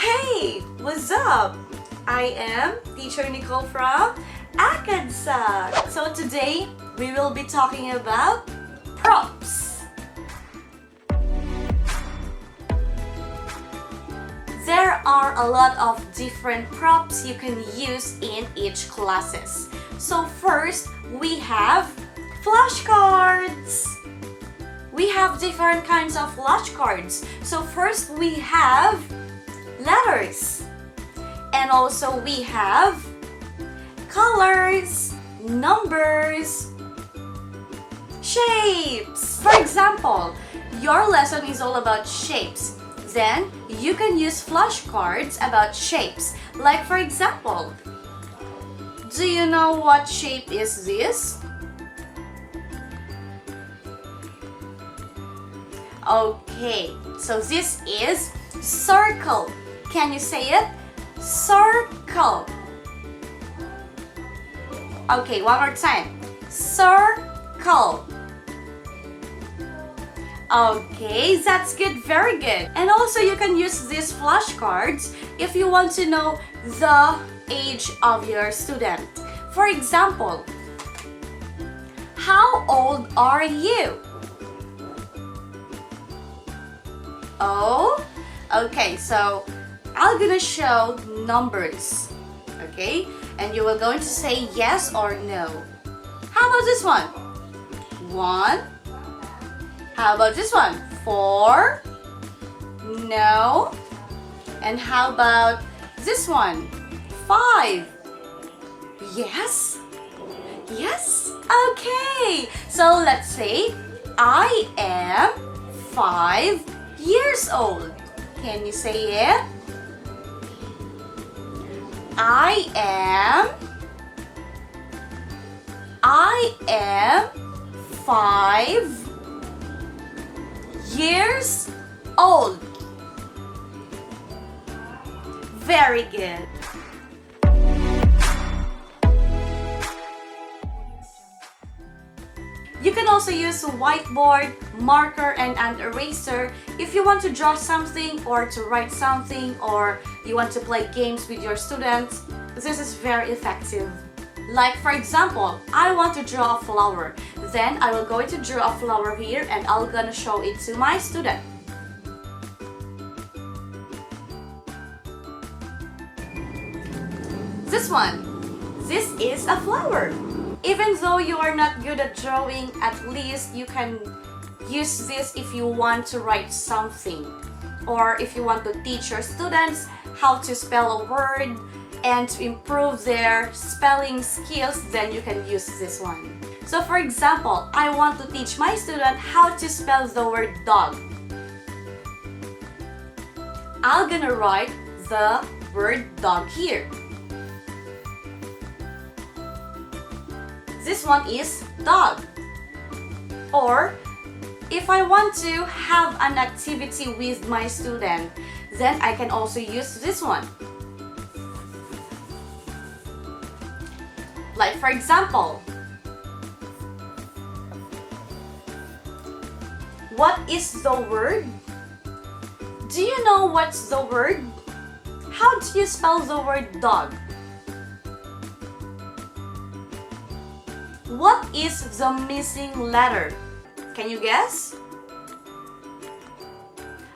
Hey, what's up? I am Teacher Nicole from Acadsoc. So today we will be talking about props. There are a lot of different props you can use in each classes. So first we have flashcards. We have different kinds of flashcards. So first we have letters, and also we have colors, numbers, shapes. For example, your lesson is all about shapes. Then you can use flashcards about shapes. Like for example, do you know what shape is this? Okay, so this is circle. Can you say it? Circle. Okay, one more time. Circle. Okay, that's good, very good. And also you can use these flashcards if you want to know the age of your student. For example, how old are you? Oh, okay, so I'm gonna show numbers, okay? And you are going to say yes or no. How about this one? 1. How about this one? 4. No. And how about this one? 5. Yes? Yes? Okay. So let's say I am 5 years old. Can you say it? I am 5 years old. Very good. You can also use a whiteboard, marker, and an eraser if you want to draw something or to write something, or you want to play games with your students. This is very effective. Like for example, I want to draw a flower. Then I will go to draw a flower here and I'm gonna show it to my student. This one. This is a flower. Even though you are not good at drawing, at least you can use this if you want to write something, or if you want to teach your students how to spell a word and to improve their spelling skills, then you can use this one. So for example, I want to teach my student how to spell the word dog. I'm gonna write the word dog here. This one is dog. Or if I want to have an activity with my student, then I can also use this one. Like for example, what is the word? Do you know what's the word? How do you spell the word dog? What is the missing letter? Can you guess?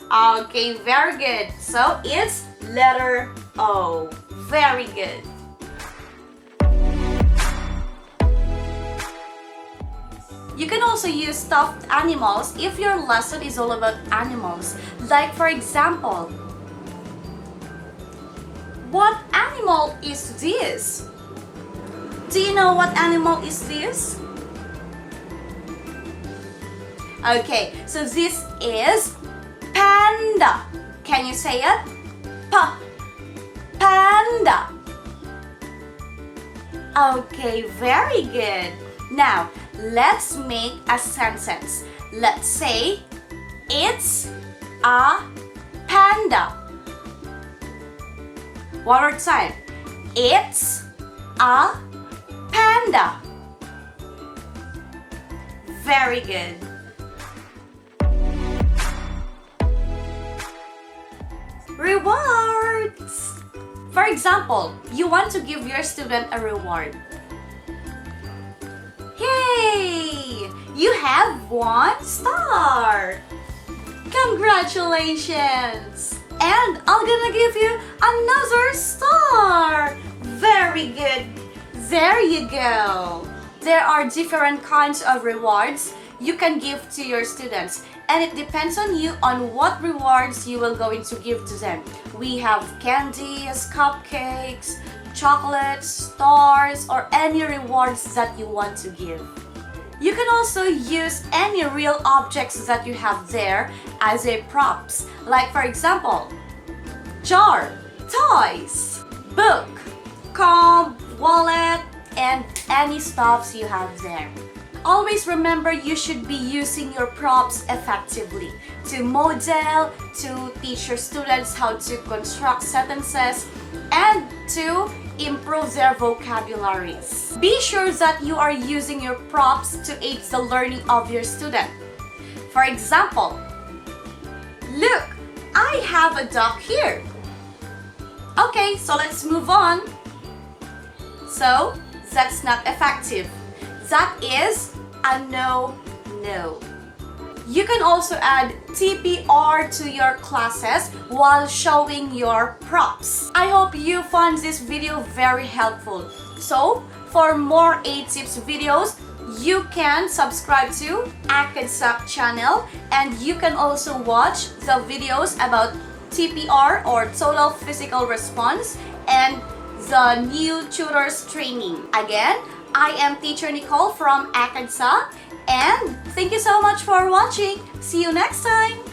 Okay, very good. So it's letter O. Very good. You can also use stuffed animals if your lesson is all about animals. Like for example, what animal is this? Do you know what animal is this? Okay, so this is panda. Can you say it? Panda. Okay, very good. Now, let's make a sentence. Let's say, it's a panda. One more time. It's a panda. Very good. rewards. For example, you want to give your student a reward. Yay! You have 1 star! Congratulations! And I'm gonna give you another star! Very good! There you go! There are different kinds of rewards you can give to your students, and it depends on you on what rewards you will going to give to them. We have candies, cupcakes, chocolates, stars, or any rewards that you want to give. You can also use any real objects that you have there as a props, like for example, jar, toys, book, comb, wallet, and any stuffs you have there. Always remember you should be using your props effectively to model, to teach your students how to construct sentences, and to improve their vocabularies. Be sure that you are using your props to aid the learning of your student. For example, look, I have a duck here. Okay, so let's move on. So, that's not effective. That is a no. You can also add TPR to your classes while showing your props. I hope you found this video very helpful. So, for more A-Tips videos, you can subscribe to Acadsoc channel, and you can also watch the videos about TPR or Total Physical Response and the new tutors training. Again, I am Teacher Nicole from Acadsoc, and thank you so much for watching. See you next time!